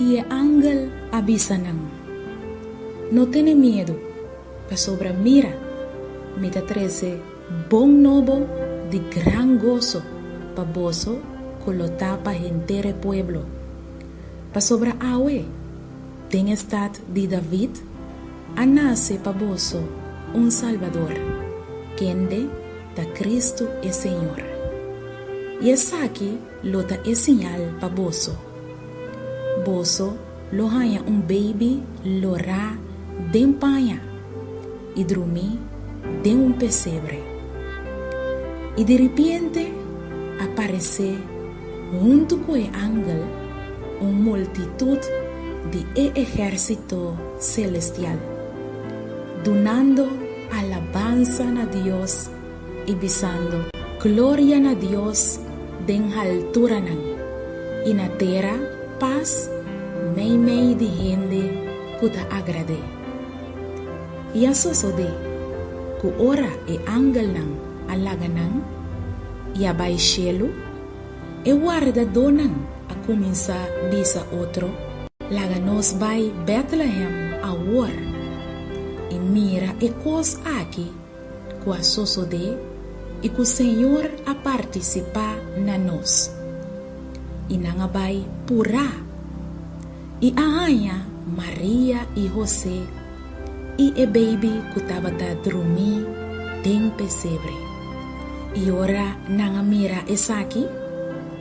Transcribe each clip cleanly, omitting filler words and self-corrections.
y el ángel avisanan. No tiene miedo, pa sobra mira, me da 13 bon novo de gran gozo, pa bozo colota pa entere pueblo. Pa sobra awe, den estad de David, a nace pa bozo un salvador, quien de da Cristo es Señor. Y es aquí lo da es señal pa bozo. Bozo lo haya un baby lo ra den paña y dormí den un pesebre. Y de repente aparece junto con el ángel una multitud de ejército celestial, donando alabanza a Dios y besando gloria a Dios den altura y na tierra paz mei de gente que te agrade. Y a sosode que ora e ángel nan alaganan y a baixelo e guarda donan a começar bisa otro laganos vai Bethlehem a war e mira e cos aqui que a sosode e que o Senhor a participar na nós e nanga vai pura e a rainha Maria e José e o baby que estava a dormir tem pesebre. E ora nanga mira essa aqui,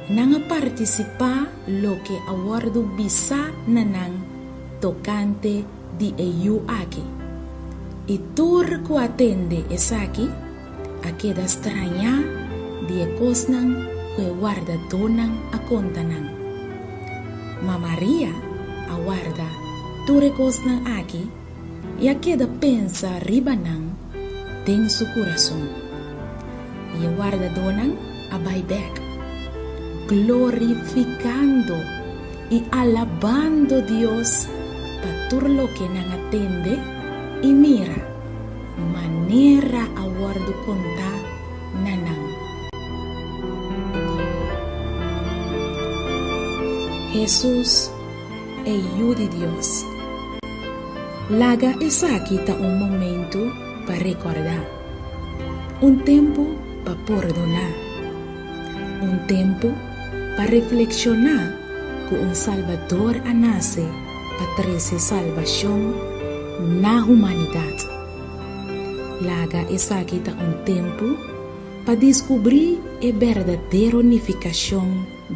nanga participar lo que awardo bisa nanang tocante de eu aqui. E tur que atende essa aqui, a queda estranha de cosnan que guarda donan a contanan. Ma Maria aguarda ture cosnan aqui e a queda pensa ribanan tem su coração. E guarda donan a back, glorificando e alabando Dios para todo lo que nan atende e mira manera a guardo contar nanang. Jesús é o de Deus. Laga essa aqui tá momento para recordar, tempo para perdonar, tempo para reflexionar que Salvador a nasce para trazer salvação na humanidade. Laga essa aqui tá tempo para descobrir a verdadeira unificação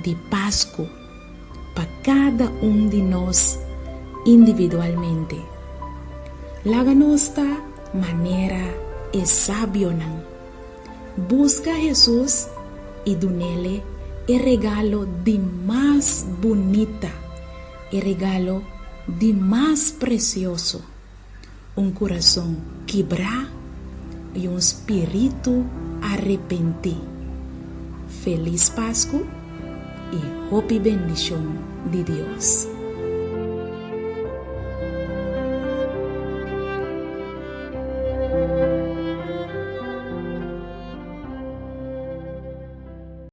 de Páscoa para cada de nós individualmente. Laga nossa maneira é sábio não. Busca Jesus e do nele o regalo de mais bonita, o regalo de mais precioso, coração quebrar e espírito arrepentir. Feliz Páscoa e hope bendição de Deus.